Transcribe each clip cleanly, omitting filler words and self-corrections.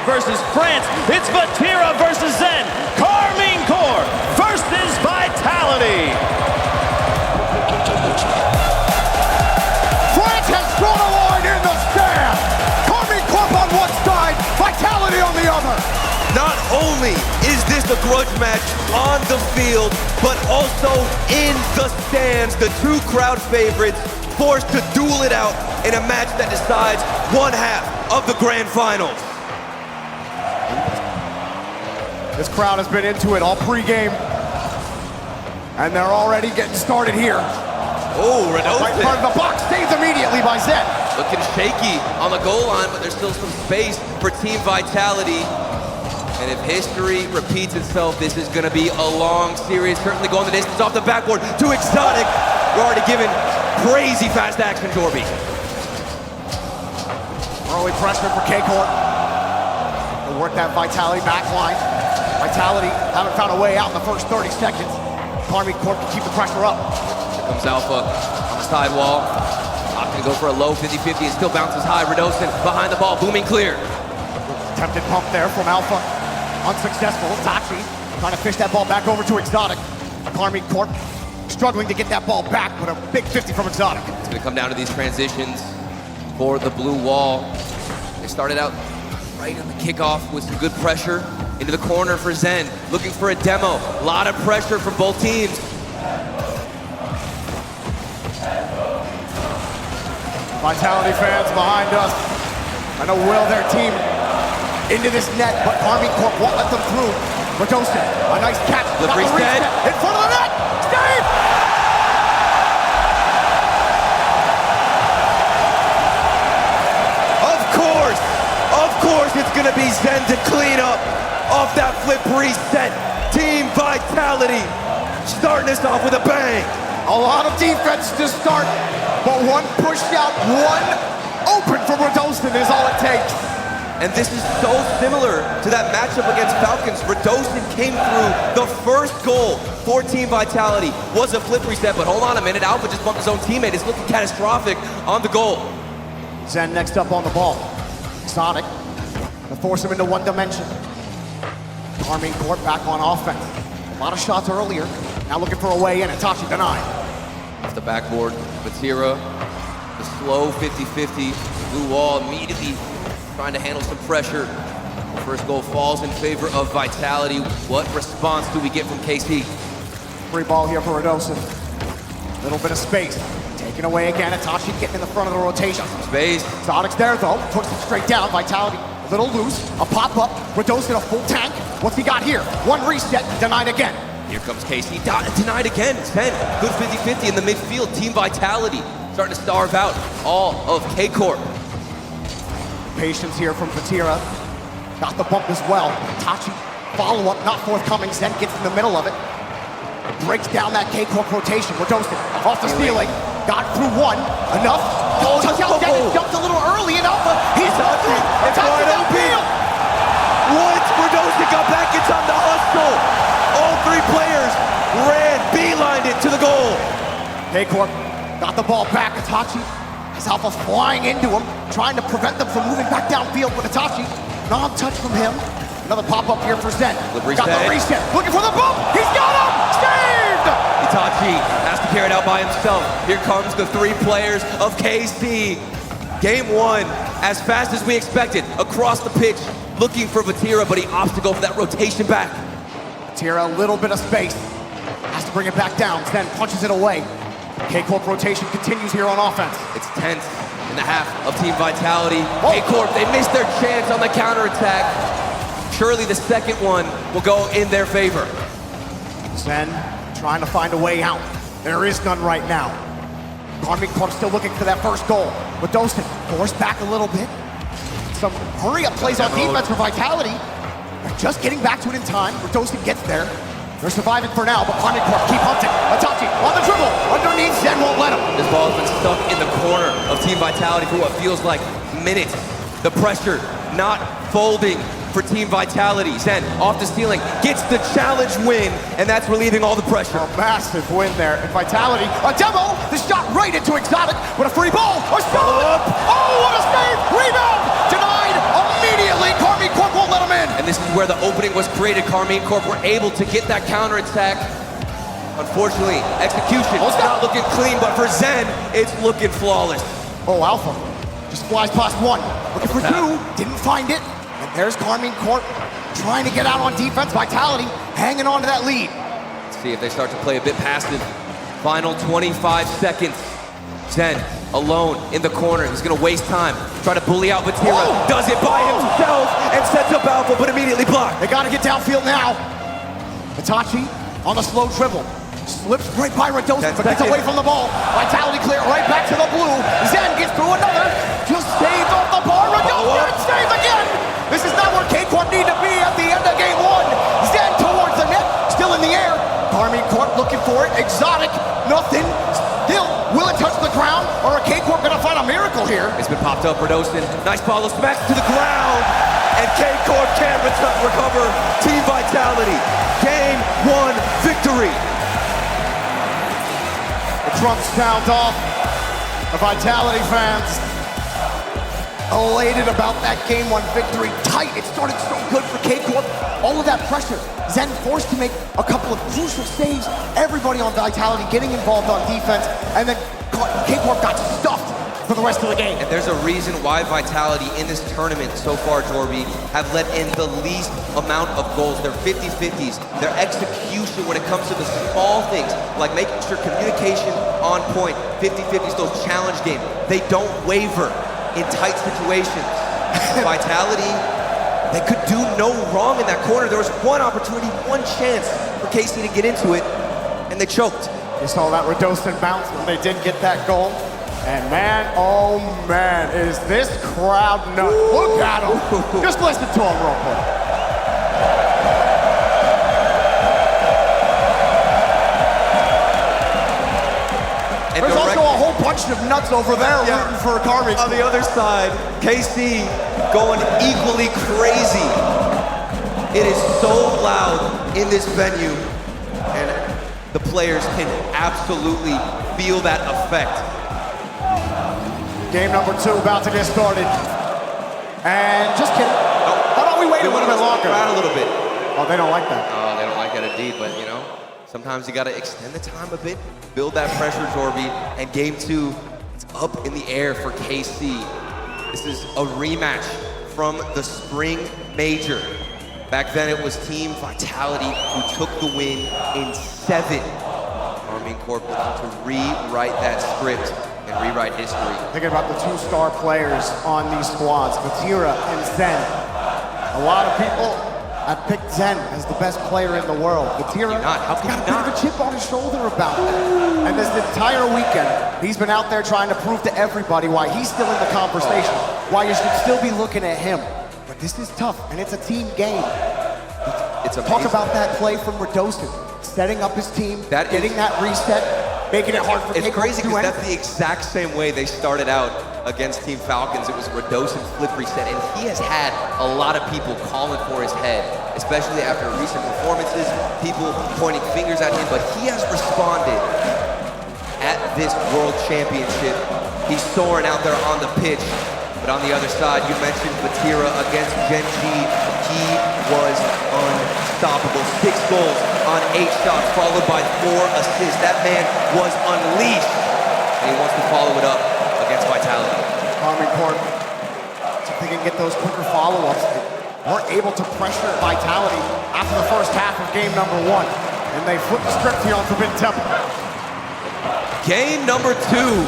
versus France. It's Vatira versus Zen. Karmine Corp versus Vitality. France has drawn a line in the stand. Karmine Corp on one side, Vitality on the other. Not only is this a grudge match on the field, but also in the stands. The two crowd favorites forced to duel it out in a match that decides one half of the grand finals. This crowd has been into it all pregame, and they're already getting started here. Oh, Renault. Right in front of the box, saved immediately by Zen. Looking shaky on the goal line, but there's still some space for Team Vitality. And if history repeats itself, this is gonna be a long series. Certainly going the distance off the backboard to Exotic. We're already given crazy fast action, Dorby. Early pressure for KCorp. They'll work that Vitality back line. Vitality haven't found a way out in the first 30 seconds. Karmine Corp can keep the pressure up. Here comes Alpha on the sidewall. Not gonna go for a low 50-50. It still bounces high. Radosin behind the ball, booming clear. Attempted pump there from Alpha. Unsuccessful. Tachi trying to fish that ball back over to Exotic. Karmine Corp struggling to get that ball back, but a big 50 from Exotic. It's gonna come down to these transitions for the blue wall. They started out right on the kickoff with some good pressure into the corner for Zen, looking for a demo. A lot of pressure from both teams. Vitality fans behind us. I know will their team into this net, but Karmine Corp won't let them through. Radosin, a nice catch. Slippery stead. In front of the net. Steve! Of course it's gonna be Zen to clean up off that flip reset. Team Vitality starting us off with a bang. A lot of defense to start, but one push out, one open for Radosin is all it takes. And this is so similar to that matchup against Falcons. Radosin came through. The first goal for Team Vitality was a flip reset, but hold on a minute, Alpha just bumped his own teammate. It's looking catastrophic on the goal. Zen next up on the ball. Sonic, to force him into one dimension. Karmine Corp back on offense. A lot of shots earlier. Now looking for a way in, and Tachi denied. Off the backboard, Vatira, the slow 50-50. Blue wall immediately trying to handle some pressure. The first goal falls in favor of Vitality. What response do we get from KC? Free ball here for Radosin. Little bit of space. Taken away again, Itachi getting in the front of the rotation. Space. Sonic's there though, puts it straight down. Vitality a little loose, a pop-up. Radosin a full tank. What's he got here? One reset, denied again. Here comes KC, denied again. 10, good 50-50 in the midfield. Team Vitality starting to starve out all of KCorp. Patience here from Vatira. Got the bump as well. Tachi, follow-up, not forthcoming. Zen gets in the middle of it. Breaks down that KCorp rotation. Radosin off the ceiling. Got through one. Enough. Touchdown. Jumped a little early and Alpha. He's through. It's wide open. What? Radosin got back in time to hustle. All three players ran, beelined it to the goal. KCorp got the ball back. Itachi has Alpha flying into him, trying to prevent them from moving back downfield with Itachi. Non-touch from him. Another pop-up here for Zen. Got the reset. Looking for the bump. He's got him. Saved! Itachi has to carry it out by himself. Here comes the three players of KC. Game one, as fast as we expected, across the pitch, looking for Vatira, but he opts to go for that rotation back. Vatira, a little bit of space. Has to bring it back down. Zen punches it away. KCorp rotation continues here on offense. It's tense in the half of Team Vitality. KCorp, they missed their chance on the counterattack. Surely the second one will go in their favor. Zen trying to find a way out. There is none right now. Karmine Corp still looking for that first goal. Radosin forced back a little bit. Some hurry-up plays on defense for Vitality. They're just getting back to it in time. Radosin gets there. They're surviving for now, but Karmine Corp keep hunting. Itachi on the dribble. Underneath, Zen won't let him. This ball has been stuck in the corner of Team Vitality for what feels like minutes. The pressure not folding for Team Vitality. Zen off the ceiling, gets the challenge win, and that's relieving all the pressure. A massive win there. And Vitality, a demo, the shot right into Exotic with a free ball. A shot! Oh, what a save! Rebound! Denied immediately. Karmine Corp will And this is where the opening was created. Karmine Corp were able to get that counterattack. Unfortunately, execution was not looking clean, but for Zen, it's looking flawless. Oh, Alpha just flies past one. Looking for two, didn't find it. And there's Karmine Corp trying to get out on defense. Vitality hanging on to that lead. Let's see if they start to play a bit passive. Final 25 seconds. Zen alone in the corner. He's gonna waste time. Try to bully out Vatira. Does it by himself and sets up Alpha, but immediately blocked. They gotta get downfield now. Itachi on the slow dribble. Slips right by Radosin, but gets away from the ball. Vitality clear right back to the blue. Zen gets through another. Just saved off the bar. Radosin saves again. This is not where KCorp need to be at the end of game one. Zen towards the net, still in the air. Karmine Corp looking for it. Exotic, nothing. Still, will it touch the ground? Or are KCorp gonna find a miracle here? It's been popped up, Radosin. Nice follow, smash to the ground. And KCorp can't recover. Team Vitality, game one victory. The drums sound off. The Vitality fans elated about that game one victory. Tight, it started so good for KCorp. All of that pressure. Zen forced to make a couple of crucial saves. Everybody on Vitality getting involved on defense. And then KCorp got stuffed for the rest of the game. And there's a reason why Vitality in this tournament so far, Jorby, have let in the least amount of goals. They're 50-50s. Their execution when it comes to the small things, like making sure communication on point, 50-50s, those challenge games, they don't waver in tight situations. Vitality, they could do no wrong in that corner. There was one opportunity, one chance for KC to get into it, and they choked. You saw that Radosin bounce when they did get that goal. And man, oh man, is this crowd nuts. Look at him. Just listen to him real quick. And there's also a whole bunch of nuts over there rooting for Karmine. On the other side, KC going equally crazy. It is so loud in this venue, and the players can absolutely feel that effect. Game number 2 about to get started. And just kidding. How about we wait a little bit longer? A little bit. Oh, they don't like that. Oh, they don't like that indeed, but you know, sometimes you gotta extend the time a bit, build that pressure, Jorby, and game 2, it's up in the air for KC. This is a rematch from the Spring Major. Back then it was Team Vitality who took the win in 7. Karmine Corp looking to rewrite that script and rewrite history. Thinking about the 2-star players on these squads, Vatira and Zen. A lot of people have picked Zen as the best player in the world. Vatira got a bit of a chip on his shoulder about that. And this entire weekend, he's been out there trying to prove to everybody why he's still in the conversation, why you should still be looking at him. But this is tough, and it's a team game. It's amazing. Talk about that play from Radosin, setting up his team, getting that reset, making it hard for KCorp to do anything. It's crazy because that's the exact same way they started out against Team Falcons. It was Radosin flip reset, and he has had a lot of people calling for his head, especially after recent performances, people pointing fingers at him, but he has responded at this World Championship. He's soaring out there on the pitch. But on the other side, you mentioned Vatira against Genji. He was unstoppable. 6 goals on 8 shots, followed by 4 assists. That man was unleashed, and he wants to follow it up against Vitality. Karmine Corp, if they can get those quicker follow-ups, they weren't able to pressure Vitality after the first half of game number 1, and they flipped the script here on Forbidden Temple. Game number 2.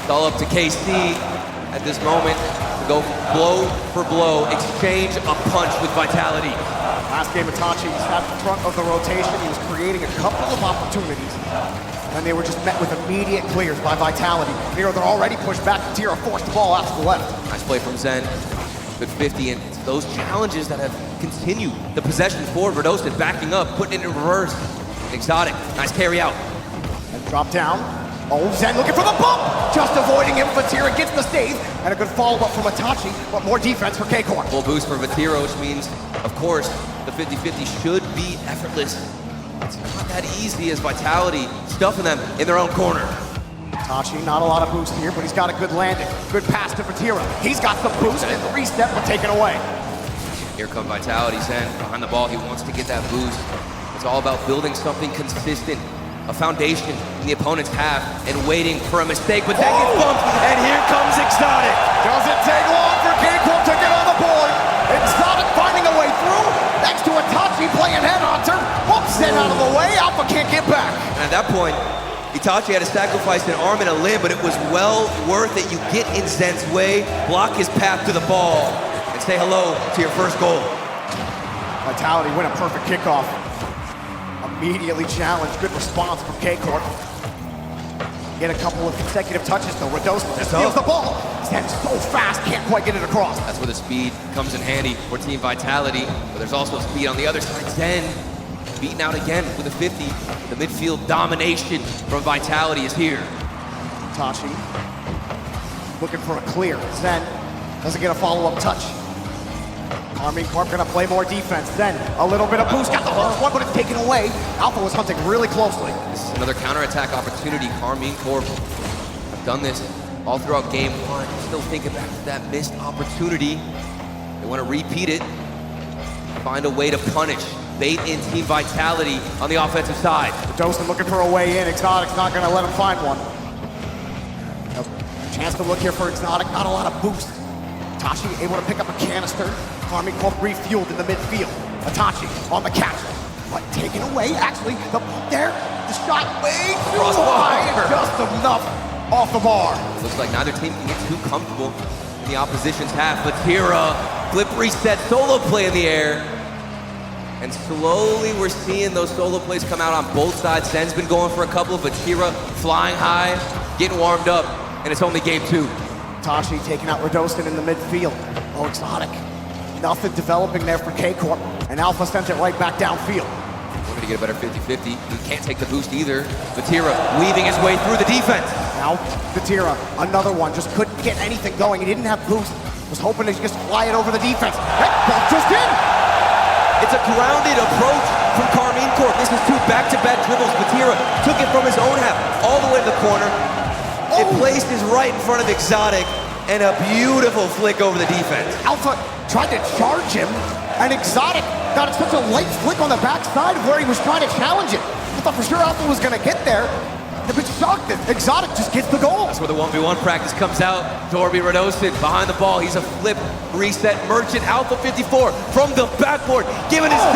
It's all up to KC at this moment to go blow for blow, exchange a punch with Vitality. Last game, Itachi was at the front of the rotation. He was creating a couple of opportunities, and they were just met with immediate clears by Vitality. Here, they're already pushed back. Tira forced the ball out to the left. Nice play from Zen. Good 50, and it's those challenges that have continued the possession for Radosin, backing up, putting it in reverse. Exotic, nice carry out. And drop down. Oh, Zen looking for the bump! Just avoiding him. Vatira gets the save, and a good follow-up from Itachi, but more defense for KCorp. Full boost for Vatira, which means, of course, the 50-50 should be effortless. It's not that easy as Vitality stuffing them in their own corner. Itachi, not a lot of boost here, but he's got a good landing. Good pass to Vatira. He's got some boost, and the reset, but taken away. Here come Vitality. Zen behind the ball. He wants to get that boost. It's all about building something consistent, a foundation in the opponent's half, and waiting for a mistake, but that gets bumped, and here comes Exotic. Doesn't take long for KCorp to get on the board. Exotic finding a way through. Next to Itachi playing headhunter. Whoops, Zen out of the way. Alpha can't get back. And at that point, Itachi had to sacrifice an arm and a limb, but it was well worth it. You get in Zen's way, block his path to the ball, and say hello to your first goal. Vitality win a perfect kickoff. Immediately challenged. Good response from KCorp. Get a couple of consecutive touches though. Radosa just steals the ball. Zen's so fast, can't quite get it across. That's where the speed comes in handy for Team Vitality, but there's also speed on the other side. Zen beaten out again with a 50. The midfield domination from Vitality is here. Tachi looking for a clear. Zen doesn't get a follow-up touch. Karmine Corp gonna play more defense. Zen, a little bit of boost, got the first one, but it's taken away. Alpha was hunting really closely. This is another counterattack opportunity. Karmine Corp have done this all throughout game one. Still thinking back to that missed opportunity. They want to repeat it, find a way to punish. Bait in Team Vitality on the offensive side. Dawson looking for a way in. Exotic's not gonna let him find one. A chance to look here for Exotic, not a lot of boost. Itachi able to pick up a canister. Karmine Corp refueled in the midfield. Itachi on the catch, but taken away. Actually, the there, the shot way too high, just enough off the bar. It looks like neither team can get too comfortable in the opposition's half. Vatira, flip reset, solo play in the air. And slowly we're seeing those solo plays come out on both sides. Zen's been going for a couple, Vatira flying high, getting warmed up, and it's only game two. Tachi taking out Radosin in the midfield. Oh, Exotic. Nothing developing there for KCorp, and Alpha sends it right back downfield. Looking to get a better 50-50. He can't take the boost either. Vatira weaving his way through the defense. Now, Vatira, another one, just couldn't get anything going. He didn't have boost. Was hoping to just fly it over the defense. That ball just in! It's a grounded approach from Karmine Corp. This is two back-to-back dribbles. Vatira took it from his own half all the way to the corner. It places right in front of Exotic, and a beautiful flick over the defense. Alpha tried to charge him, and Exotic got such a light flick on the backside of where he was trying to challenge it. I thought for sure Alpha was going to get there. I've been shocked that Exotic just gets the goal. That's where the 1v1 practice comes out. Dorby Radosin behind the ball. He's a flip, reset, merchant, Alpha 54 from the backboard, giving his 10.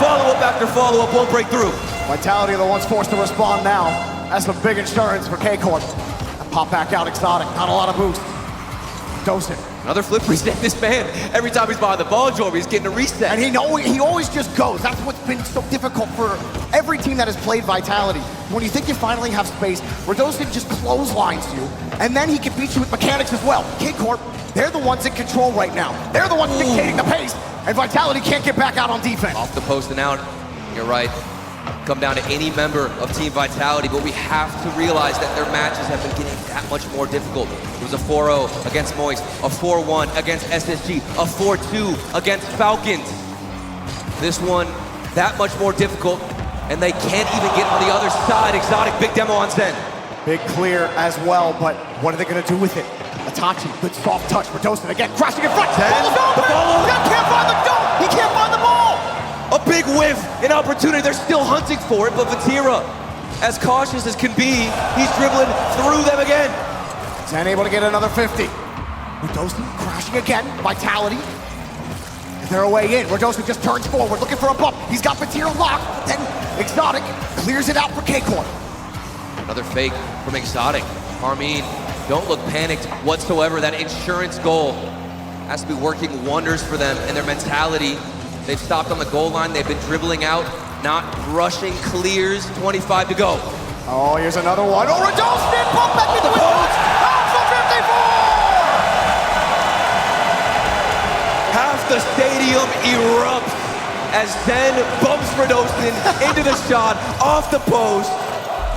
Follow-up after follow-up won't break through. Vitality are the ones forced to respond now. That's some big insurance for KCorp. Pop back out Exotic, not a lot of boost. Dosen. Another flip reset. This man, every time he's behind the ball, Jorby, he's getting a reset. And he always just goes. That's what's been so difficult for every team that has played Vitality. When you think you finally have space, Radosin just clotheslines you, and then he can beat you with mechanics as well. KCorp, they're the ones in control right now. They're the ones dictating the pace, and Vitality can't get back out on defense. Off the post and out. You're right. Come down to any member of Team Vitality, but we have to realize that their matches have been getting that much more difficult. It was a 4-0 against Moist, a 4-1 against SSG, a 4-2 against Falcons. This one, that much more difficult, and they can't even get on the other side. Exotic, big demo on Zen. Big clear as well, but what are they gonna do with it? Itachi, good soft touch. Radosin again, crashing in front. Zen, the follow. He can't find the dome. He can't find the ball. A big whiff, an opportunity. They're still hunting for it, but Vatira, as cautious as can be, he's dribbling through them again. Zen able to get another 50. Radosin crashing again. Vitality. They're away in. Radosin just turns forward, looking for a bump. He's got Vatira locked. Then Exotic clears it out for KCorp. Another fake from Exotic. Karmine, don't look panicked whatsoever. That insurance goal has to be working wonders for them and their mentality. They've stopped on the goal line. They've been dribbling out, not rushing clears. 25 to go. Oh, here's another one. Oh, Radosin pump back into his post. Alpha 54! Half the stadium erupts as Zen bumps Radosin into the shot off the post.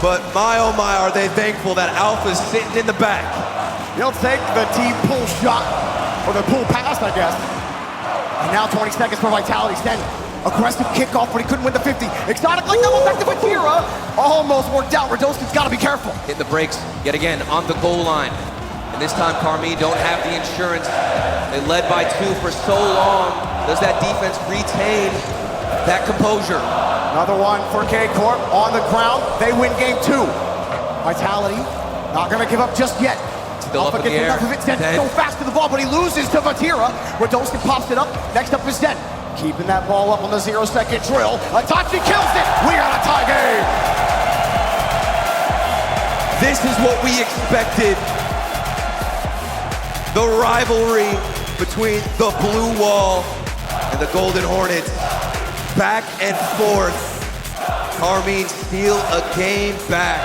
But my oh my, are they thankful that Alpha's sitting in the back. He'll take the team pull shot, or the pull pass, I guess. And now 20 seconds for Vitality. Zen, aggressive kickoff, but he couldn't win the 50. Exotic like double back to Vatira. Almost worked out. Radosin's got to be careful. Hit the brakes yet again on the goal line. And this time, Karmine don't have the insurance. They led by 2 for so long. Does that defense retain that composure? Another one for KCorp on the ground. They win game 2. Vitality not gonna give up just yet. Still up in the air. Zen so fast to the ball, but he loses to Vatira. Radoskin pops it up. Next up is Zen. Keeping that ball up on the 0-second drill. Itachi kills it. We got a tie game. This is what we expected. The rivalry between the Blue Wall and the Golden Hornets. Back and forth. Karmine steal a game back.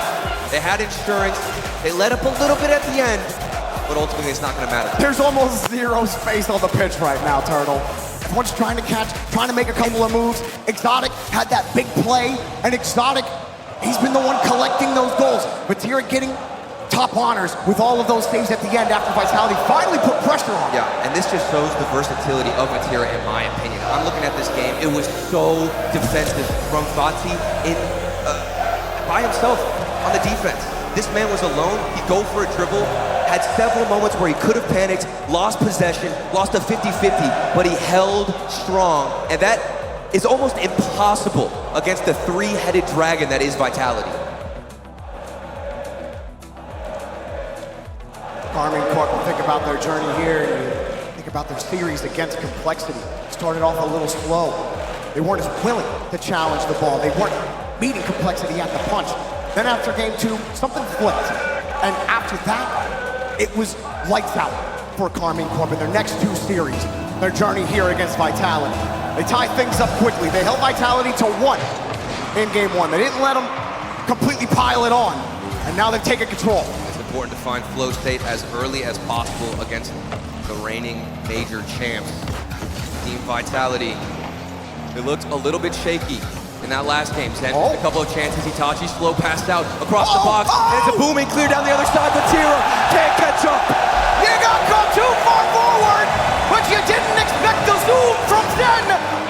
They had insurance. They let up a little bit at the end, but ultimately it's not gonna matter. There's almost zero space on the pitch right now, Turtle. Everyone's trying to catch, trying to make a couple of moves. Exotic had that big play, and Exotic, he's been the one collecting those goals. Vatira getting top honors with all of those saves at the end after Vitality finally put pressure on. Yeah, and this just shows the versatility of Vatira, in my opinion. I'm looking at this game. It was so defensive from Vati by himself on the defense. This man was alone. He'd go for a dribble, had several moments where he could have panicked, lost possession, lost a 50-50, but he held strong. And that is almost impossible against the 3-headed dragon that is Vitality. Karmine Corp will think about their journey here, and you think about their series against complexity. Started off a little slow. They weren't as willing to challenge the ball. They weren't meeting complexity at the punch. Then after game 2, something flipped. And after that, it was lights out for Karmine Corp in their next 2 series. Their journey here against Vitality. They tied things up quickly. They held Vitality to 1 in game 1. They didn't let them completely pile it on. And now they've taken control. It's important to find flow state as early as possible against the reigning major champs. Team Vitality. They looked a little bit shaky in that last game. Zen, a couple of chances. Itachi slow passed out across the box. And it's a booming clear down the other side. Vatira can't catch up. You got gone too far forward, but you didn't expect the zoom from Zen.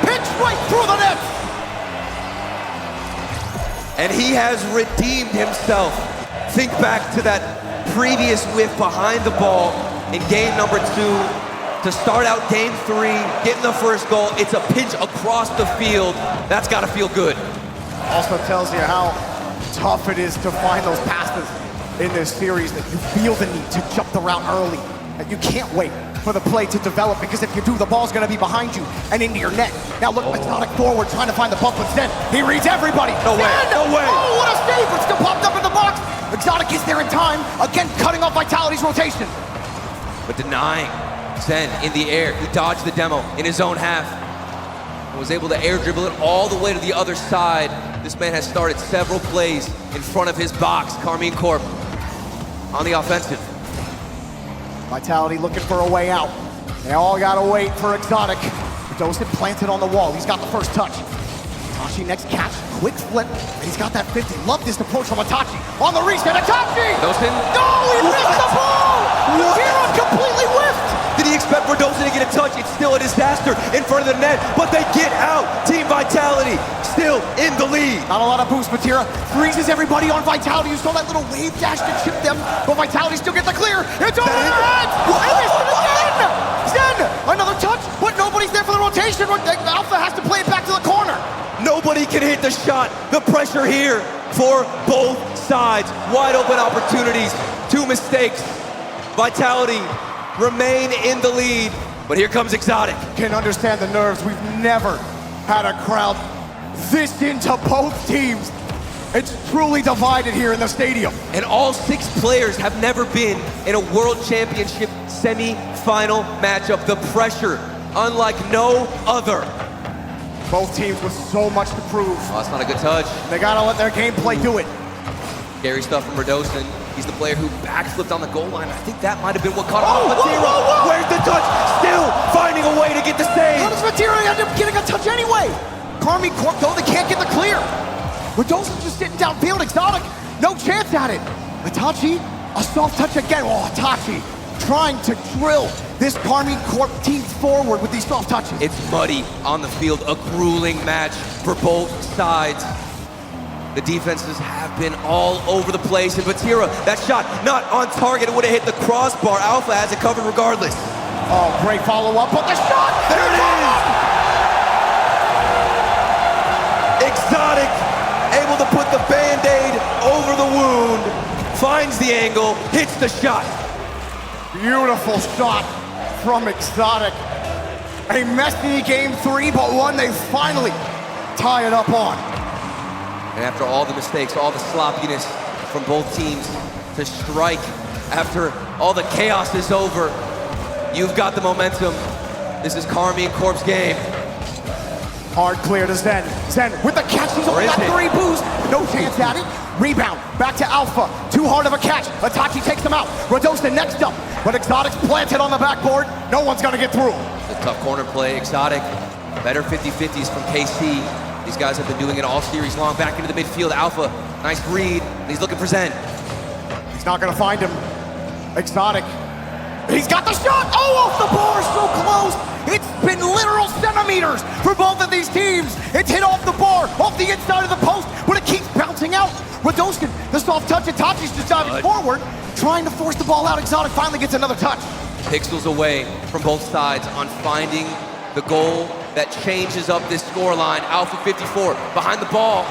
Pitch right through the net. And he has redeemed himself. Think back to that previous whiff behind the ball in game number 2. To start out game 3, getting the first goal, it's a pinch across the field. That's got to feel good. Also tells you how tough it is to find those passes in this series, that you feel the need to jump the route early. And you can't wait for the play to develop, because if you do, the ball's going to be behind you and into your net. Now look, Exotic forward, trying to find the bump with Zen. He reads everybody. No way, no way. Oh, what a save, but still popped up in the box. Exotic gets there in time, again cutting off Vitality's rotation. But denying. Zen in the air, he dodged the demo in his own half. And was able to air dribble it all the way to the other side. This man has started several plays in front of his box. Karmine Corp on the offensive. Vitality looking for a way out. They all gotta wait for Exotic. Dosen planted on the wall. He's got the first touch. Itachi next catch, quick flip, and he's got that 50. Love this approach from Itachi. On the reset, Itachi! Dosen? No, he missed the ball! Vatira completely whiffed! Did he expect Dosen to get a touch? It's still a disaster in front of the net, but they get out. Team Vitality still in the lead. Not a lot of boost. Vatira freezes everybody on Vitality. You saw that little wave dash to chip them, but Vitality still gets the clear. It's over their heads! And they win again! Zen, another touch, but nobody's there for the rotation. Alpha has to play it back to the corner. Nobody can hit the shot. The pressure here for both sides. Wide open opportunities. 2 mistakes. Vitality remain in the lead, but here comes Exotic. Can understand the nerves. We've never had a crowd this into both teams. It's truly divided here in the stadium. And all 6 players have never been in a World Championship semi-final matchup. The pressure, unlike no other. Both teams with so much to prove. Oh, that's not a good touch. They gotta let their gameplay do it. Scary stuff from Radosin. He's the player who backflipped on the goal line. I think that might have been what caught him off. Vatira, where's the touch? Still finding a way to get the save. How does Vatira end up getting a touch anyway? Karmine Corp, though, they can't get the clear. Radosin's just sitting downfield. Exotic, no chance at it. Itachi, a soft touch again. Oh, Itachi trying to drill this Karmine Corp team forward with these soft touches. It's muddy on the field, a grueling match for both sides. The defenses have been all over the place, and Vatira, that shot not on target. It would have hit the crossbar. Alpha has it covered regardless. Oh, great follow-up, but the shot! There it is! Exotic, able to put the Band-Aid over the wound, finds the angle, hits the shot. Beautiful shot from Exotic. A messy game 3, but one they finally tie it up on. And after all the mistakes, all the sloppiness from both teams, to strike after all the chaos is over, you've got the momentum. This is Karmine Corp's game. Hard clear to Zen. Zen with the catch, he's only got 3 boost. No chance at it. Rebound, back to Alpha. Too hard of a catch. Itachi takes him out. Radosa next up. But Exotic's planted on the backboard. No one's gonna get through. A tough corner play. Exotic, better 50-50s from KC. These guys have been doing it all series long. Back into the midfield, Alpha, nice read. And he's looking for Zen. He's not gonna find him. Exotic. He's got the shot! Oh, off the bar, so close! It's been literal centimeters for both of these teams. It's hit off the bar, off the inside of the post, but it keeps bouncing out. Radoskin, the soft touch, Itachi's just diving forward, trying to force the ball out. Exotic finally gets another touch. Pixels away from both sides on finding the goal that changes up this scoreline. Alpha 54 behind the ball.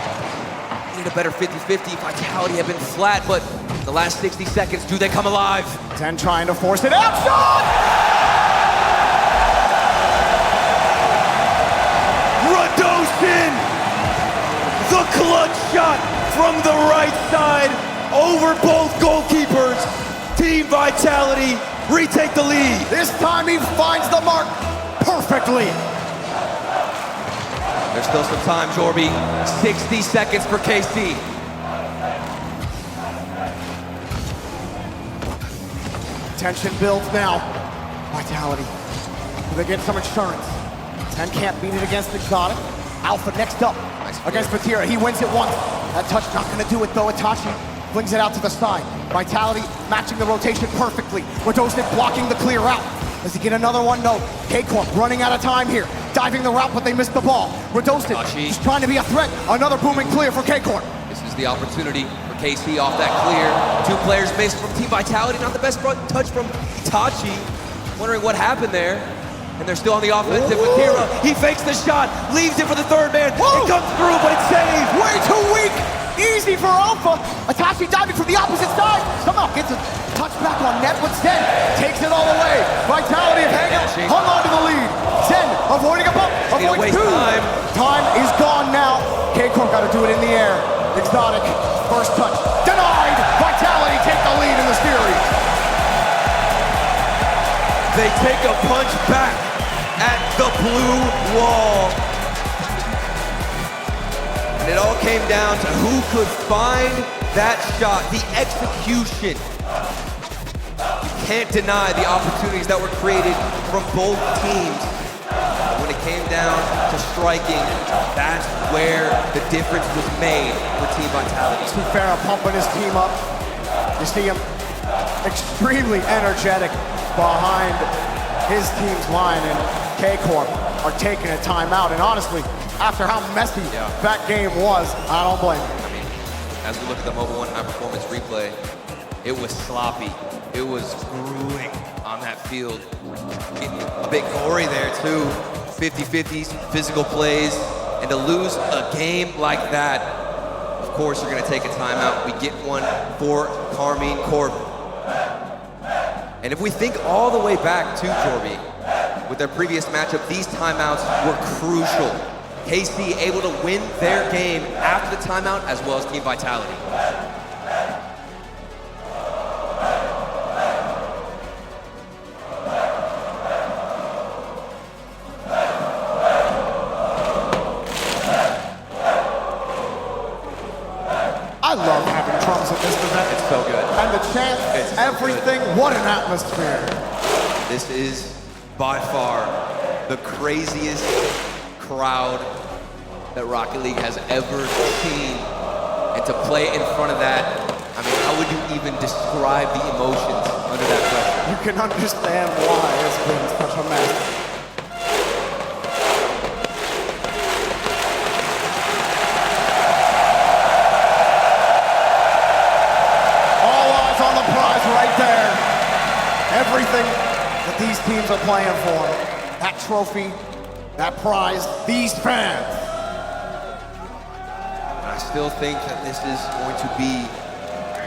Need a better 50-50. Vitality have been flat, but the last 60 seconds, do they come alive? 10 trying to force it out. Shot! Radosin! The clutch shot from the right side over both goalkeepers. Team Vitality retake the lead. This time he finds the mark perfectly. There's still some time, Jorby. 60 seconds for KC. Tension builds now. Vitality. They get some insurance. 10 can't beat it against Exotic. Alpha next up against Vatira. He wins it once. That touch not gonna do it though. Itachi flings it out to the side. Vitality matching the rotation perfectly. Radosnik blocking the clear out. Does he get another one? No. KCorp running out of time here. Diving the route, but they missed the ball. Radosnik just trying to be a threat. Another booming clear for KCorp. This is the opportunity for KC off that clear. 2 players missed from Team Vitality. Not the best front touch from Itachi. Wondering what happened there. And they're still on the offensive with Tira. He fakes the shot, leaves it for the 3rd man. It comes through, but it's saved. Way too weak. Easy for Alpha. Itachi diving from the opposite side. Somehow gets a touch back on net, but Zen takes it all away. Vitality of Hangel hung on to the lead. Zen avoiding a bump, avoids 2. Time is gone now. KCorp got to do it in the air. Exotic, first touch, denied. Vitality take the lead in the series. They take a punch back at the blue wall. And it all came down to who could find that shot, the execution. You can't deny the opportunities that were created from both teams. When it came down to striking, that's where the difference was made for Team Vitality. Sufera pumping his team up. You see him extremely energetic behind his team's line, and KCorp are taking a timeout. And honestly, after how messy that game was, I don't blame him. I mean, as we look at the Mobile 1 high performance replay, it was sloppy. It was grueling on that field. Getting a bit gory there too. 50-50s, physical plays, and to lose a game like that, of course you're gonna take a timeout. We get one for Karmine Corp. And if we think all the way back to Jorby, with their previous matchup, these timeouts were crucial. KC able to win their game after the timeout, as well as Team Vitality. I love having drums at this event. It's so good. And the chant, everything, what an atmosphere. This is by far the craziest crowd that Rocket League has ever seen. And to play in front of that, I mean, how would you even describe the emotions under that pressure? You can understand why it's been such a mess. playing for. That trophy, that prize, these fans. And I still think that this is going to be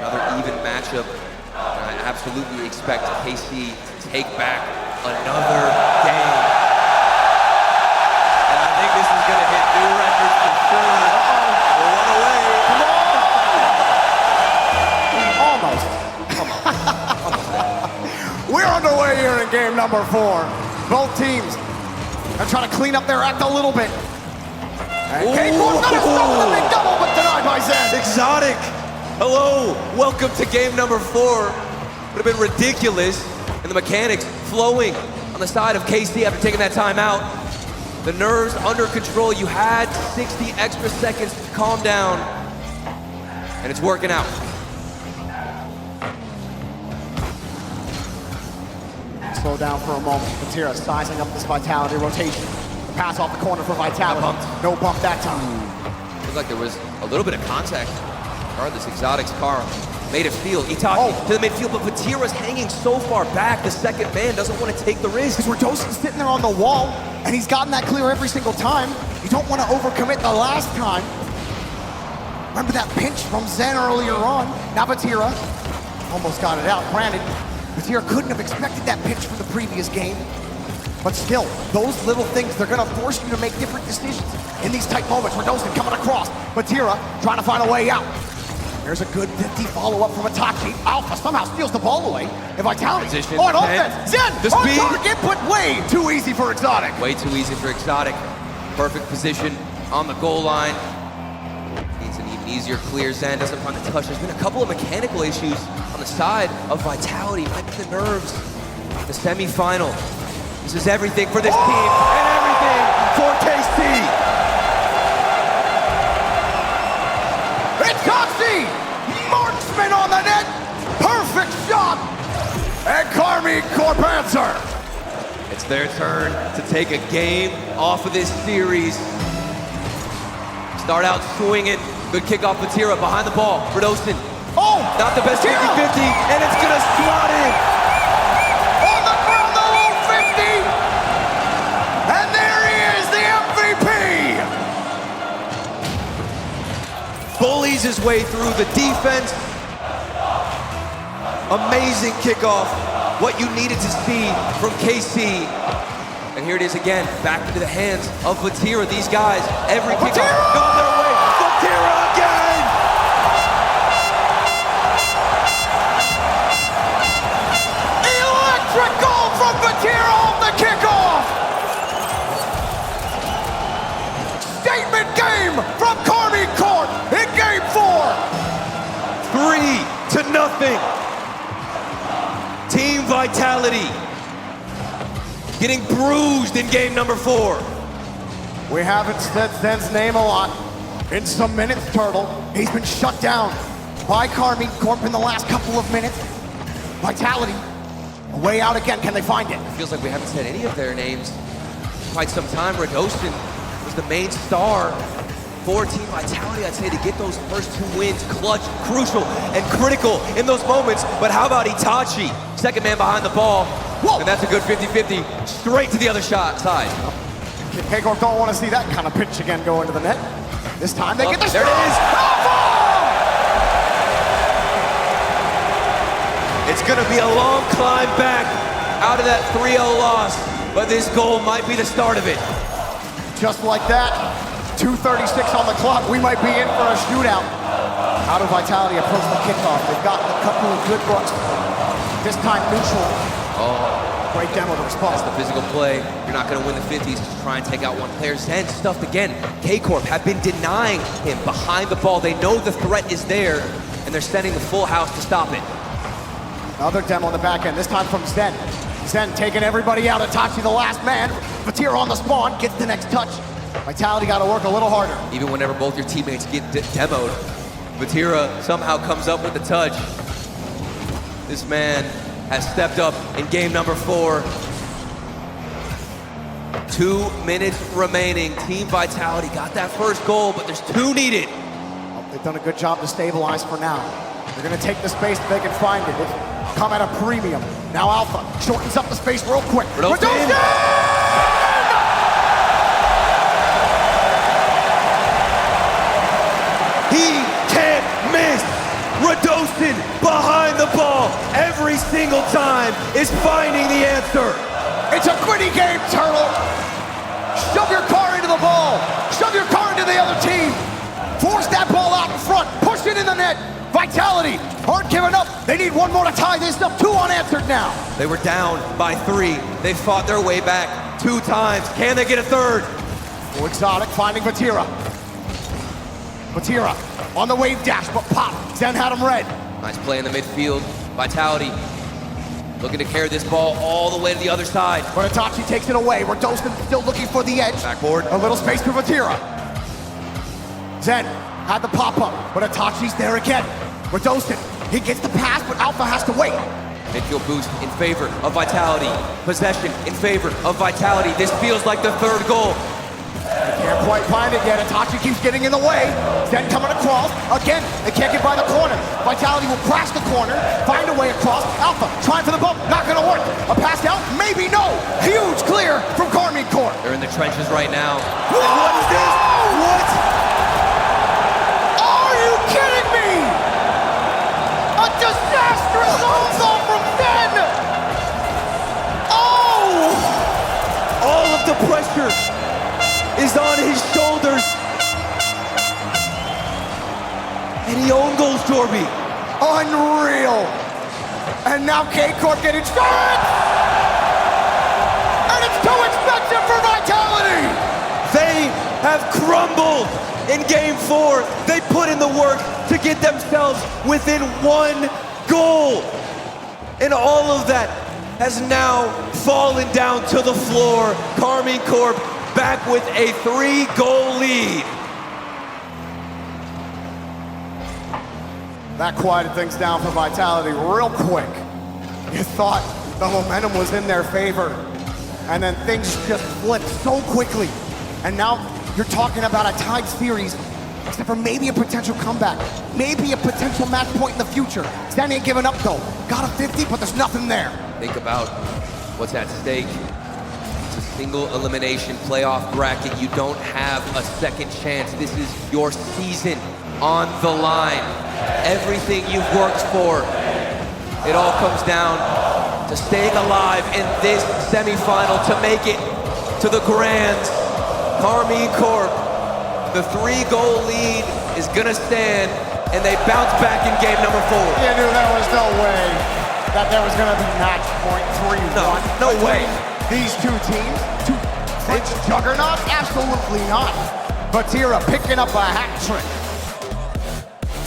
another even matchup. And I absolutely expect KC to take back another game. And I think this is going to hit new records for sure. We're one away. Come on! Almost. We're underway here in game number 4. Both teams are trying to clean up their act a little bit. And KCorp gonna stop the big double, but denied by Zen. Exotic. Hello, welcome to game number 4. Would have been ridiculous. And the mechanics flowing on the side of KC after taking that time out. The nerves under control. You had 60 extra seconds to calm down. And it's working out. Slow down for a moment. Vatira sizing up this Vitality rotation. The pass off the corner for Vitality. No bump that time. Looks like there was a little bit of contact. Regardless, Exotic's car made it feel. Itachi to the midfield, but Vatira's hanging so far back, the second man doesn't want to take the risk. Because Radosin's sitting there on the wall, and he's gotten that clear every single time. You don't want to overcommit the last time. Remember that pinch from Zen earlier on? Now Vatira almost got it out. Granted, Vatira couldn't have expected that pinch from the previous game. But still, those little things, they're going to force you to make different decisions in these tight moments. Radosin coming across. Vatira trying to find a way out. There's a good 50 follow-up from Itachi. Alpha somehow steals the ball away. And Vitality on offense. Zen the on speed. target, but way too easy for Exotic. Way too easy for Exotic. Perfect position on the goal line. Needs an even easier clear. Zen doesn't find the touch. There's been a couple of mechanical issues on the side of Vitality. Might be the nerves. The semi-final. This is everything for this team and everything for KC. It's Coxie! Marksman on the net! Perfect shot! And Karmine Corp answer! It's their turn to take a game off of this series. Start out swinging. Good kickoff, Vatira behind the ball. Radosin. Oh! Not the best 50-50, and it's gonna slot in. On the ground, the low 50! And there he is, the MVP! Bullies his way through the defense. Amazing kickoff. What you needed to see from KC. And here it is again, back into the hands of Vatira. These guys, every kickoff going their way. Vatira again! Electric goal from Vatira on the kickoff! Statement game from Karmine Corp in game 4! 3-0. Team Vitality getting bruised in game number 4. We haven't said Zen's name a lot. In some minutes, Turtle, he's been shut down by Karmine Corp in the last couple of minutes. Vitality, a way out again. Can they find it? It feels like we haven't said any of their names in quite some time. Radosin was the main star for Team Vitality, I'd say, to get those first 2 wins. Clutch, crucial, and critical in those moments. But how about Itachi? Second man behind the ball. Whoa. And that's a good 50-50, straight to the other side. KCorp don't want to see that kind of pitch again go into the net. This time they get the there it is. It's gonna be a long climb back out of that 3-0 loss, but this goal might be the start of it. Just like that, 2:36 on the clock, we might be in for a shootout. How do Vitality approach the kickoff? They've gotten a couple of good looks. This time neutral. Great demo to respond. That's the physical play. You're not gonna win the 50s, just try and take out one player. Zen stuffed again. KCorp have been denying him behind the ball. They know the threat is there, and they're sending the full house to stop it. Another demo on the back end, this time from Zen. Zen taking everybody out. Itachi the last man. Vatira on the spawn, gets the next touch. Vitality got to work a little harder. Even whenever both your teammates get demoed, Vatira somehow comes up with the touch. This man has stepped up in game number 4. 2 minutes remaining. Team Vitality got that first goal, but there's 2 needed. Well, they've done a good job to stabilize for now. They're going to take the space if they can find it. It's come at a premium. Now Alpha shortens up the space real quick. Redolphin! He can't miss. Redolphin behind the ball every single time is finding the answer. It's a gritty game, Turtle. Shove your car into the ball. Shove your car into the other team. Force that ball out in front. Push it in the net. Vitality aren't giving up. They need one more to tie this up. 2 unanswered now. They were down by 3. They fought their way back 2 times. Can they get a third? Oh, Exotic finding Vatira. Vatira on the wave dash, but pop. Zen had him red. Nice play in the midfield. Vitality looking to carry this ball all the way to the other side. But Itachi takes it away. Redolphin still looking for the edge. Backboard. A little space for Vatira. Zen had the pop-up, but Itachi's there again. Redolphin, he gets the pass, but Alpha has to wait. Midfield boost in favor of Vitality. Possession in favor of Vitality. This feels like the 3rd goal. They can't quite find it yet. Itachi keeps getting in the way. Zen coming across. Again, they can't get by the corner. Vitality will crash the corner, find a way across. Alpha trying for the bump, not gonna work. A pass out, maybe no. Huge clear from Karmine Corp. They're in the trenches right now. Whoa! And what is this? What? Are you kidding me? A disastrous zone goal from Zen! Oh! All of the pressure is on his shoulders. And he own goals, Jorby. Unreal. And now KCorp getting started! And it's too expensive for Vitality! They have crumbled in game 4. They put in the work to get themselves within 1 goal. And all of that has now fallen down to the floor. Karmine Corp back with a 3-goal lead. That quieted things down for Vitality real quick. You thought the momentum was in their favor, and then things just flipped so quickly. And now you're talking about a tied series, except for maybe a potential comeback, maybe a potential match point in the future. Zen ain't giving up though. Got a 50, but there's nothing there. Think about what's at stake. It's a single elimination playoff bracket. You don't have a second chance. This is your season on the line. Everything you've worked for, it all comes down to staying alive in this semifinal to make it to the Grands. Karmine Corp, the 3-goal lead is gonna stand, and they bounce back in game number 4. You knew there was no way that there was gonna be match point 3-1. No way. These 2 teams, 2 French juggernauts? Absolutely not. Vatira picking up a hat trick.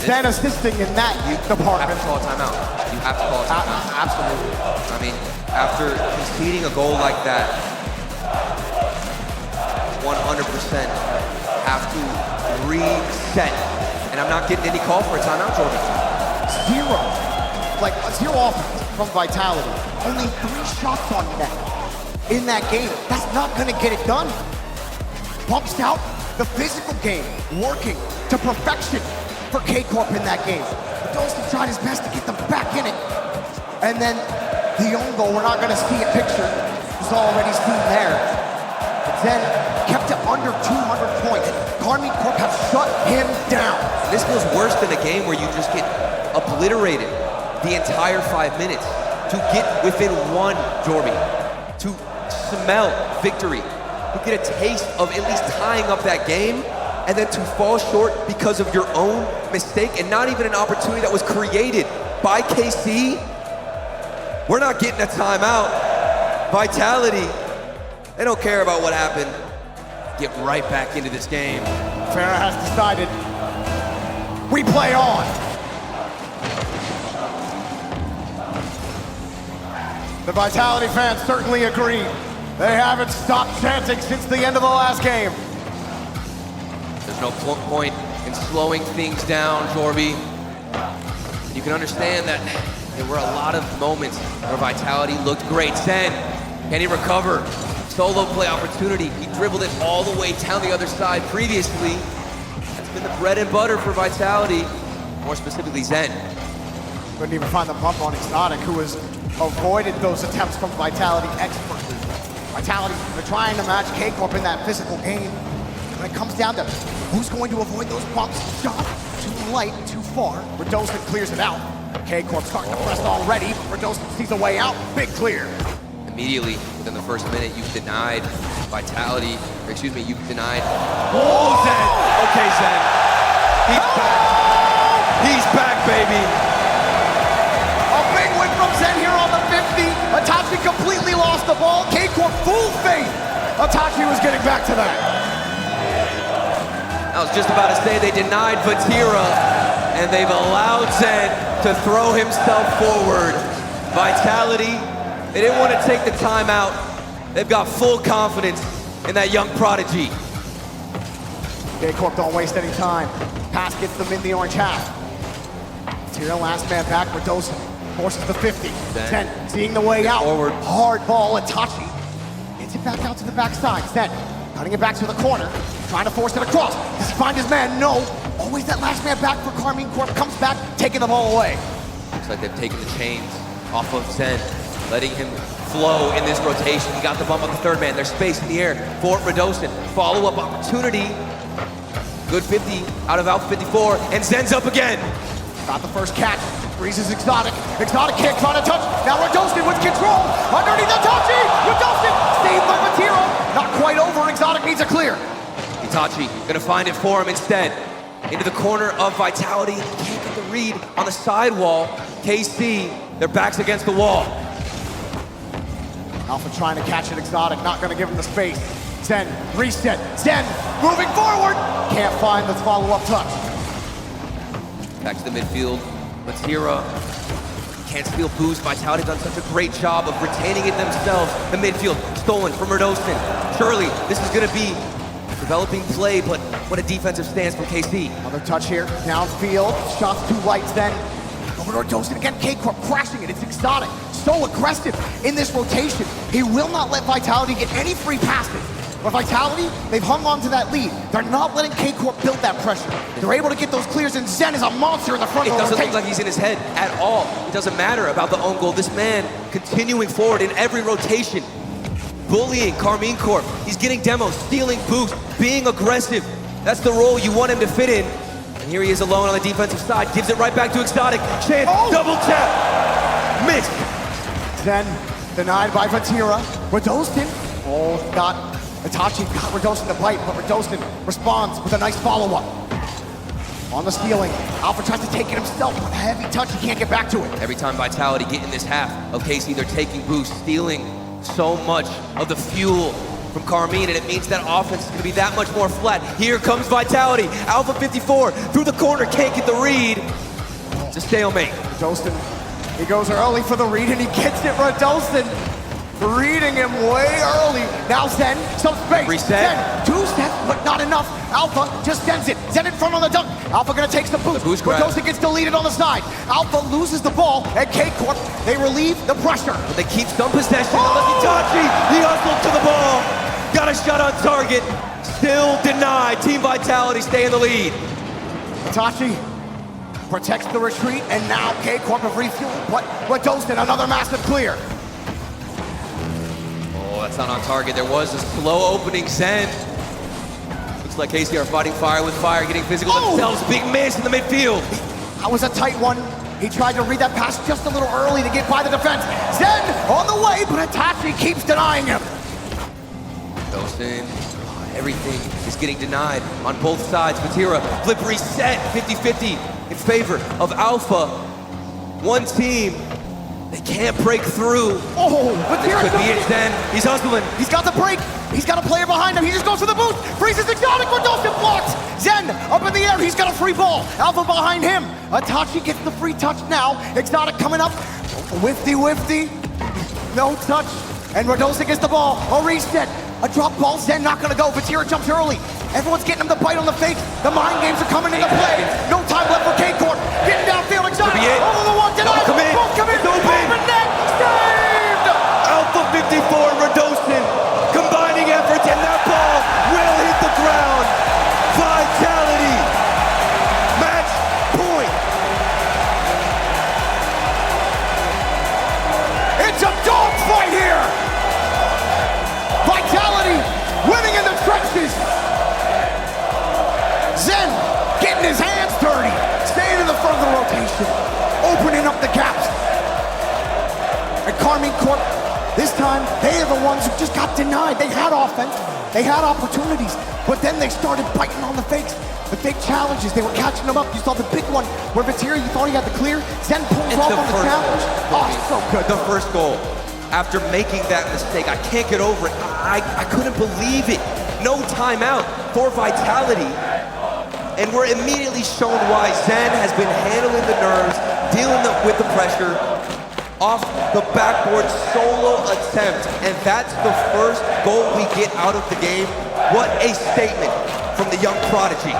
Then assisting in that department. You have to call a timeout. You have to call a timeout. Absolutely. I mean, after conceding a goal like that, 100% have to reset. And I'm not getting any call for a timeout, Jordan. 0. Like, 0 offense from Vitality. Only 3 shots on net in that game. That's not gonna get it done. Bumps out the physical game, working to perfection for KCorp in that game. But Düsseldorf tried his best to get them back in it. And then the own goal, we're not gonna see a picture. It's already seen there. But then kept it under 200 points. Karmine Corp have shut him down. This feels worse than a game where you just get obliterated the entire 5 minutes. To get within 1, Jorby, to smell victory, to get a taste of at least tying up that game, and then to fall short because of your own mistake and not even an opportunity that was created by KC. We're not getting a timeout. Vitality, they don't care about what happened. Get right back into this game. Farah has decided we play on. The Vitality fans certainly agree. They haven't stopped chanting since the end of the last game. There's no point in slowing things down, Jorby. You can understand that there were a lot of moments where Vitality looked great. Zen, can he recover? Solo play opportunity. He dribbled it all the way down the other side previously. That's been the bread and butter for Vitality, more specifically Zen. Couldn't even find the bump on Exotic, who was avoided those attempts from Vitality expertly. Vitality, they're trying to match KCorp in that physical game. When it comes down to who's going to avoid those bumps, shot too light, too far, Radosin clears it out. KCorp starting to press already, but Radosin sees a way out, big clear. Immediately, within the first minute, you've denied Vitality, or excuse me, you've denied... Oh, Zen! Okay, Zen. He's back. He's back, baby. A big win from Zen here on the 50. Itachi completely lost the ball. KCorp full faith. Itachi was getting back to that. I was just about to say they denied Vatira, and they've allowed Zen to throw himself forward. Vitality, they didn't want to take the time out. They've got full confidence in that young prodigy. KCorp don't waste any time. Pass gets them in the orange half. Vatira last man back, Radosin forces the 50. Zen seeing the way out. Forward. Hard ball, Itachi. Gets it back out to the backside. Zen cutting it back to the corner. Trying to force it across. Does he find his man? No. Always that last man back for Karmine Corp. Comes back, taking the ball away. Looks like they've taken the chains off of Zen, letting him flow in this rotation. He got the bump on the third man. There's space in the air for Radosin. Follow-up opportunity. Good 50 out of Alpha 54, and Zen's up again. Got the first catch. Freezes Exotic. Exotic kick, trying to touch. Now Radosin with control. Underneath Itachi. Radosin saved by Vatira. Not quite over. Exotic needs a clear. Itachi gonna find it for him instead. Into the corner of Vitality. Can't get the read on the sidewall. KC, their backs against the wall. Alpha trying to catch it. Exotic not gonna give him the space. Zen, reset. Zen moving forward. Can't find the follow-up touch. Back to the midfield. Vatira can't steal boost. Vitality done such a great job of retaining it themselves. The midfield stolen from Radosin. Surely this is gonna be developing play, but what a defensive stance from KC. Another touch here, downfield, shots too light then. Over to Radosin again, KCorp crashing it, it's Exotic. So aggressive in this rotation. He will not let Vitality get any free passes. But Vitality, they've hung on to that lead. They're not letting KCorp build that pressure. They're able to get those clears, and Zen is a monster in the front of the rotation. It doesn't look like he's in his head at all. It doesn't matter about the own goal. This man continuing forward in every rotation. Bullying Karmine Corp. He's getting demos, stealing boost, being aggressive. That's the role you want him to fit in. And here he is alone on the defensive side. Gives it right back to Exotic. Chance, double tap. Missed. Zen denied by Vatira. Radosin, got Itachi, got Radosin to bite, but Radosin responds with a nice follow-up. On the stealing, Alpha tries to take it himself, but a heavy touch, he can't get back to it. Every time Vitality get in this half of KC, they're taking boost, stealing so much of the fuel from Karmine, and it means that offense is going to be that much more flat. Here comes Vitality. Alpha 54 through the corner, can't get the read. It's a stalemate. Radosin, he goes early for the read, and he gets it. Radosin reading him way early. Now Zen, some space. Reset. Zen, 2 steps, but not enough. Alpha just sends it. Zen in front on the dunk. Alpha gonna take some boost. Radosin gets deleted on the side. Alpha loses the ball, and KCorp, they relieve the pressure. But they keep some possession. Itachi, he hustled to the ball. Got a shot on target. Still denied. Team Vitality stay in the lead. Itachi protects the retreat, and now KCorp have refueled. But Radosin, another massive clear. Oh, that's not on target. There was a slow opening Zen. Looks like KC are fighting fire with fire, getting physical themselves. Big miss in the midfield. That was a tight one. He tried to read that pass just a little early to get by the defense. Zen on the way, but Itachi keeps denying him. Radosin, everything is getting denied on both sides. Vatira, flip reset, 50-50 in favor of Alpha. One team, they can't break through. Vatira This could be it, Zen. He's hustling. He's got the break. He's got a player behind him. He just goes for the boost. Freezes Exotic. Radosin blocks. Zen up in the air. He's got a free ball. Alpha behind him. Itachi gets the free touch now. Exotic coming up. Whifty. No touch. And Radosin gets the ball. A reset. A drop ball. Zen not going to go. Vatira jumps early. Everyone's getting him to bite on the fake. The mind games are coming into play. No time left for KCorp. Getting downfield. Exotic over the one. Denied. Both come in. Open net. Saved. Alpha 54, Radosin, combining efforts, and that ball will hit the ground. Vitality, match point. Karmine Corp, this time, they are the ones who just got denied. They had offense, they had opportunities, but then they started biting on the fakes. The fake challenges, they were catching them up. You saw the big one where Vatira, you thought he had the clear. Zen pulls off on the challenge. Oh, so good. The first goal. After making that mistake, I can't get over it. I couldn't believe it. No timeout for Vitality. And we're immediately shown why Zen has been handling the nerves, dealing with the pressure, off the backboard solo attempt. And that's the first goal we get out of the game. What a statement from the young prodigy.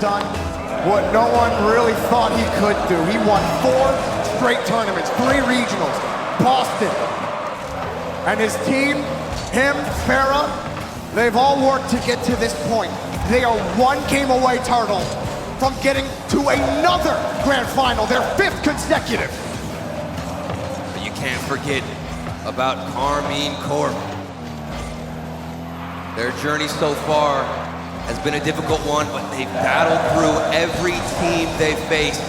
Done what no one really thought he could do. He won 4 straight tournaments, 3 regionals, Boston. And his team, him, Farah, they've all worked to get to this point. They are 1 game away, Turtle, from getting to another grand final, their 5th consecutive. But you can't forget about Karmine Corp. Their journey so far has been a difficult one, but they've battled through every team they've faced.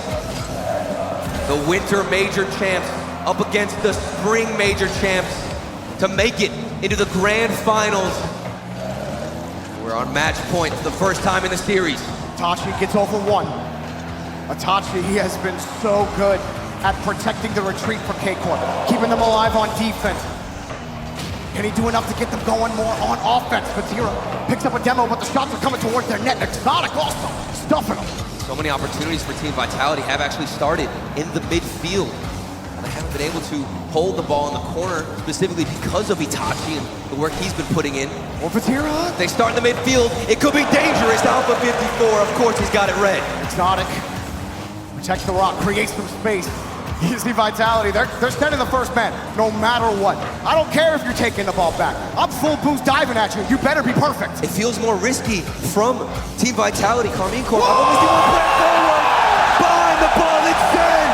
The winter major champs up against the spring major champs to make it into the grand finals. We're on match point for the first time in the series. Itachi gets over 1. Itachi, he has been so good at protecting the retreat for KCorp, keeping them alive on defense. Can he do enough to get them going more on offense? Vatira picks up a demo, but the shots are coming towards their net. Exotic also stuffing them. So many opportunities for Team Vitality have actually started in the midfield. They haven't been able to hold the ball in the corner, specifically because of Itachi and the work he's been putting in. Or Vatira. They start in the midfield. It could be dangerous. Alpha 54, of course, he's got it red. Exotic protects the rock, creates some space. You see Vitality, they're sending the first man, no matter what. I don't care if you're taking the ball back. I'm full boost diving at you. You better be perfect. It feels more risky from Team Vitality. Karmine Corp. Behind the ball, it's Zen.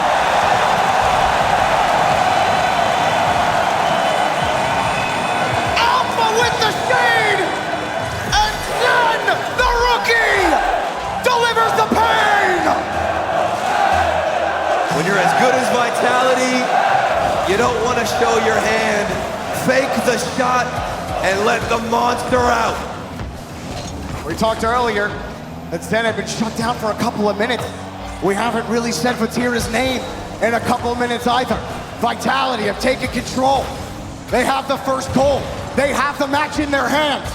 Alpha with the shade! And Zen, the rookie, delivers the pain! When you're as good as Vitality, you don't want to show your hand. Fake the shot and let the monster out. We talked earlier that Zen had been shut down for a couple of minutes. We haven't really said Vatira's name in a couple of minutes either. Vitality have taken control. They have the first goal. They have the match in their hands.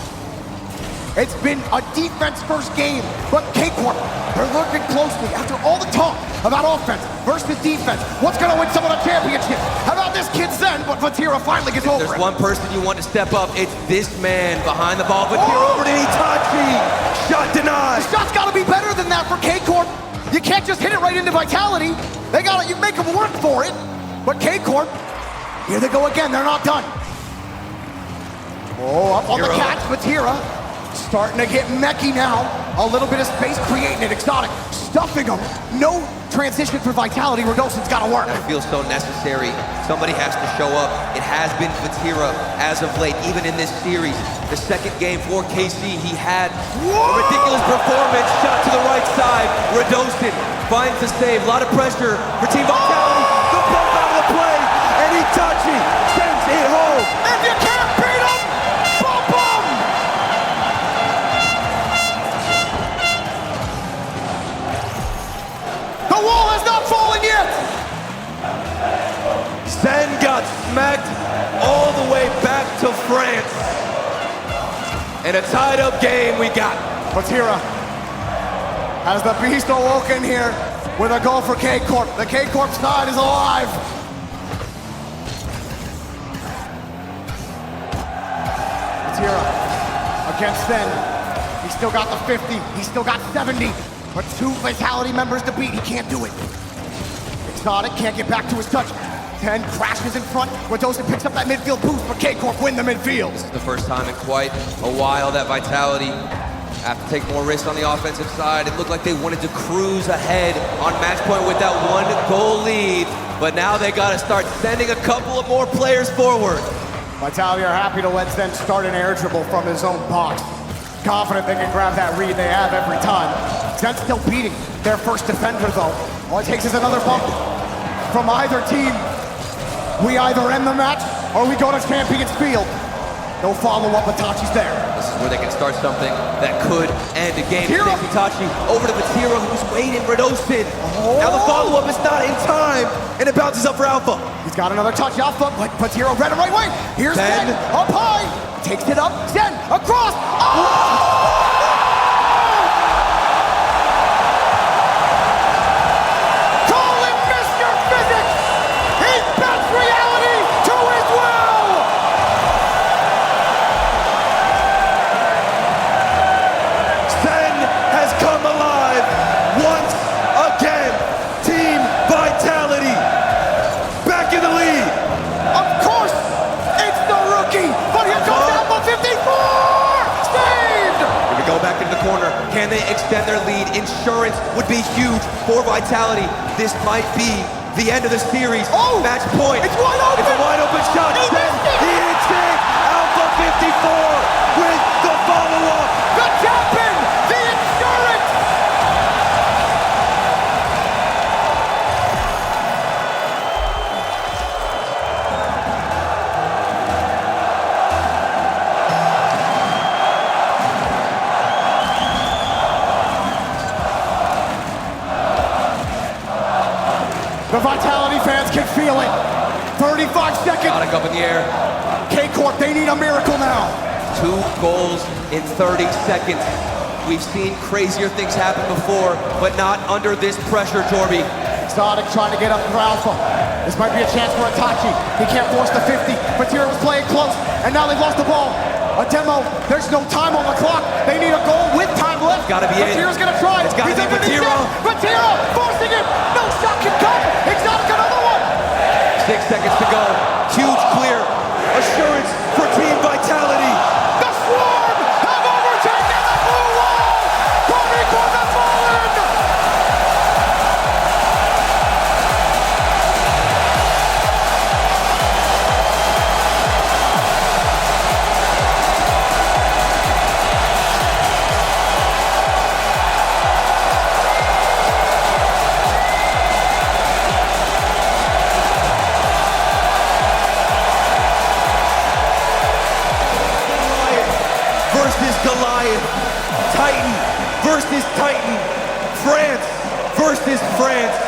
It's been a defense-first game, but KCorp, they're looking closely after all the talk about offense versus defense. What's gonna win some of the championship? How about this kid Zen, but Vatira finally gets over it. There's one person you want to step up, it's this man behind the ball. Vatira over to Itachi. Shot denied. The shot's gotta be better than that for KCorp. You can't just hit it right into Vitality. They gotta, you make them work for it. But KCorp, here they go again, they're not done. Oh, up on the catch, Vatira. Starting to get mechy now. A little bit of space creating it. Exotic stuffing them. No transition for Vitality. Rodolphin's got to work. It feels so necessary. Somebody has to show up. It has been Vatira as of late, even in this series. The second game for KC, he had a ridiculous performance. Shot to the right side. Rodolphin finds the save. A lot of pressure for Team Vitality. The ball out of the play, and Itachi sends it home. If you can't beat him, bump him! The wall has not fallen yet! Zen got smacked all the way back to France. And a tied-up game we got. Vatira has the beast awoken here with a goal for KCorp. The KCorp side is alive. Vatira against Zen. He's still got the 50. He's still got 70. But 2 Vitality members to beat. He can't do it. Exotic can't get back to his touch. 10 crashes in front. Rodolphin picks up that midfield boost, but KCorp win the midfield. This is the first time in quite a while that Vitality Have to take more risks on the offensive side. It looked like they wanted to cruise ahead on match point with that 1-goal lead, but now they got to start sending a couple of more players forward. Vitality are happy to let Zen start an air dribble from his own box. Confident they can grab that read they have every time. Zen's still beating their first defender though. All it takes is another bump from either team. We either end the match or we go to Champions Field. No follow-up, Itachi's there. This is where they can start something that could end a game. Hero. Itachi over to Vatira, who's waiting. Radostin. Now the follow-up is not in time, and it bounces up for Alpha. He's got another touch, Alpha, but Vatira read it right way. Here's Zen. Zen, up high, takes it up, Zen, across. Oh! Call him Mr. Physics. He bends reality to his will. Zen has come alive once again. Team Vitality back in the lead. Of course, it's the rookie, but here comes Alpha 54! Saved! Here we go back into the corner. Can they extend their lead? Insurance would be huge for Vitality. This might be the end of the series. Oh! Match point. It's wide open! It's a wide open shot. He Zen, missed it! he hits it. Alpha 54 with the follow-up. The champion! The insurance! The Vitality fans can feel it. 35 seconds. Got it up in the air. KCorp, they need a miracle now. 2 goals in 30 seconds. We've seen crazier things happen before, but not under this pressure, Jorby. Exotic trying to get up for Alpha. This might be a chance for Itachi. He can't force the 50. Vatira was playing close, and now they've lost the ball. A demo, there's no time on the clock. They need a goal with time left. Gotta be it. Vatira's gonna try. It's gotta He's be underneath Vatira. it. Vatira forcing it. No shot can come. Exotic another one. 6 seconds to go. Huge clear. Assurance for Team Vitality. The Swarm have overtaken the blue wall. Karmine Corp has fallen. Versus Goliath, Titan versus Titan, France versus France.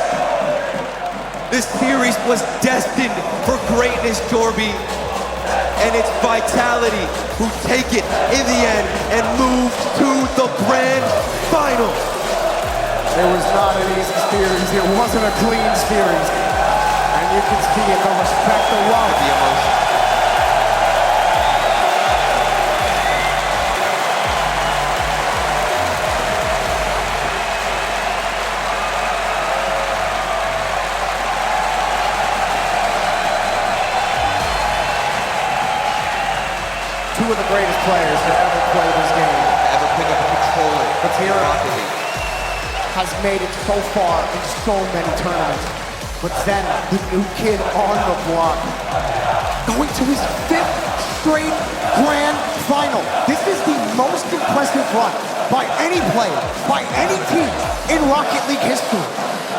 This series was destined for greatness, Jorby, and it's Vitality who take it in the end and move to the grand final. It was not an easy series. It wasn't a clean series. And you can see it, the respect, the love. The emotion. Two of the greatest players to ever play this game. Ever pick up a controller. Vatira Rocket League. has made it so far in so many tournaments. But then the new kid on the block, going to his 5th straight grand final. This is the most impressive run by any player, by any team in Rocket League history.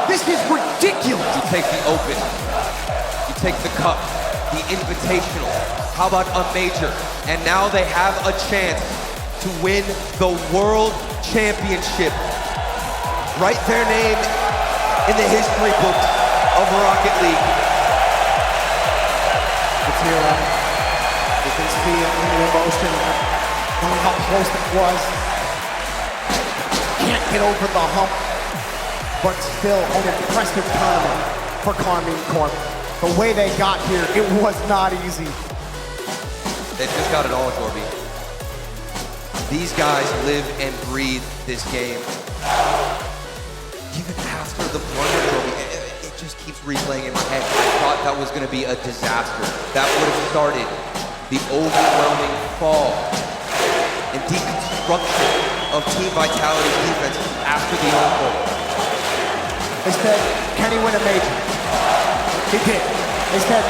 This is ridiculous. You take the Open. You take the Cup. The Invitational. How about a major? And now they have a chance to win the World Championship. Write their name in the history books of Rocket League. Vatira, you can see it in the emotion, knowing how close it was. Can't get over the hump, but still an impressive tournament for Karmine Corp. The way they got here, it was not easy. They just got it all, Corby. These guys live and breathe this game. Even after the blunder, Corby, it just keeps replaying in my head. I thought that was going to be a disaster. That would have started the overwhelming fall and deconstruction of of Team Vitality's defense after the own goal. They said, can he win a major? He did. They said,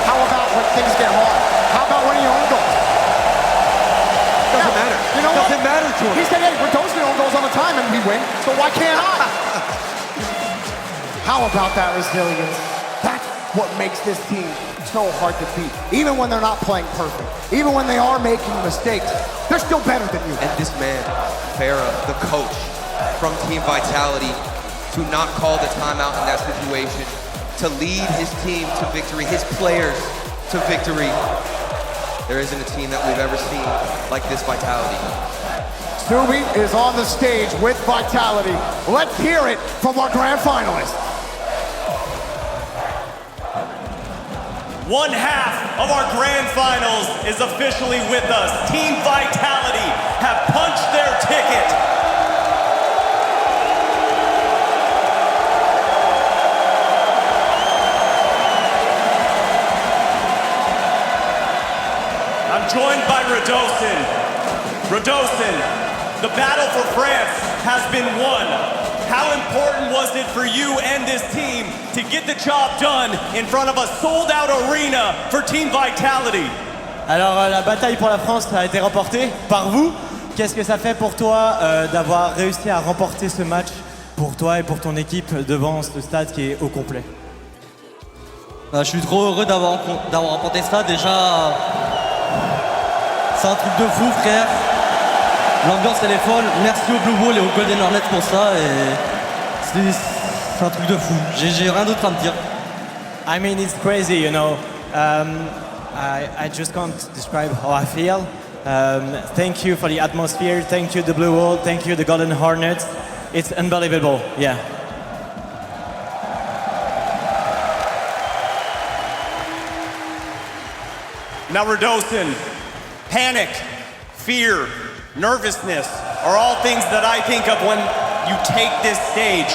how about when things get hard? How about winning your own goals? Doesn't matter. You know Doesn't what? matter to him. He said, hey, we're dosing own goals all the time and we win, so why can't I? How about that resilience? That's what makes this team so hard to beat. Even when they're not playing perfect, even when they are making mistakes, they're still better than you. And this man, Farah, the coach from Team Vitality, to not call the timeout in that situation, to lead his team to victory, his players to victory. There isn't a team that we've ever seen like this Vitality. Subi is on the stage with Vitality. Let's hear it from our grand finalists. One half of our grand finals is officially with us. Team Vitality have punched their ticket. I'm joined by Radosin. Radosin, the battle for France has been won. How important was it for you and this team to get the job done in front of a sold-out arena for Team Vitality? Alors la bataille pour la France a été remportée par vous. Qu'est-ce que ça fait pour toi d'avoir réussi à remporter ce match pour toi et pour ton équipe devant ce stade qui est au complet? Je suis trop heureux d'avoir remporté ça. Déjà, c'est un truc de fou, frère. L'ambiance elle est folle. Merci au Blue Ball et au Golden Hornets pour ça. Et c'est un truc de fou. J'ai rien d'autre à me dire. I mean, it's crazy, you know. I just can't describe how I feel. Thank you for the atmosphere. Thank you, the Blue Wall. Thank you, the Golden Hornets. It's unbelievable. Yeah. Now, Radosin, panic, fear, nervousness are all things that I think of when you take this stage.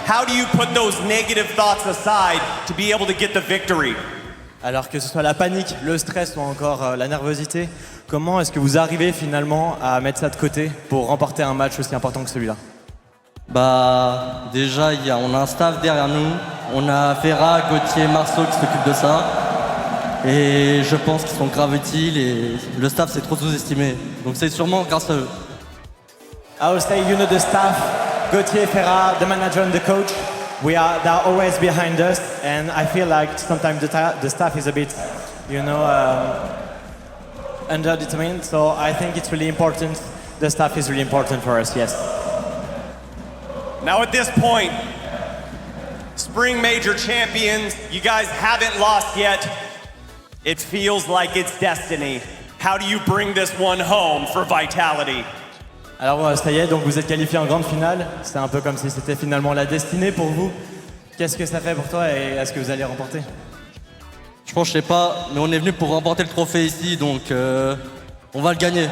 How do you put those negative thoughts aside to be able to get the victory? Alors que ce soit la panique, le stress ou encore la nervosité, comment est-ce que vous arrivez finalement à mettre ça de côté pour remporter un match aussi important que celui-là? Bah déjà on a un staff derrière nous. On a Ferra, Gauthier, Marceau qui s'occupent de ça. Et je pense qu'ils sont grave utiles et le staff c'est trop sous-estimé. Donc c'est sûrement grâce à eux. I would say, you know, the staff, Gauthier, Ferra, the manager and the coach, they're always behind us, and I feel like sometimes the staff is a bit, you know, underdetermined. So I think it's really important. The staff is really important for us. Yes. Now at this point, Spring Major champions, you guys haven't lost yet. It feels like it's destiny. How do you bring this one home for Vitality? Alors ça y est, donc vous êtes qualifié en grande finale. C'est un peu comme si c'était finalement la destinée pour vous. Qu'est-ce que ça fait pour toi et est-ce que vous allez remporter? Je pense, je sais pas, mais on est venu pour remporter le trophée ici, donc on va le gagner.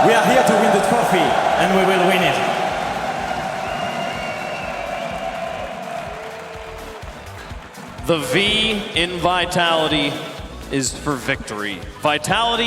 We are here to win the trophy and we will win it. The V in Vitality is for victory. Vitality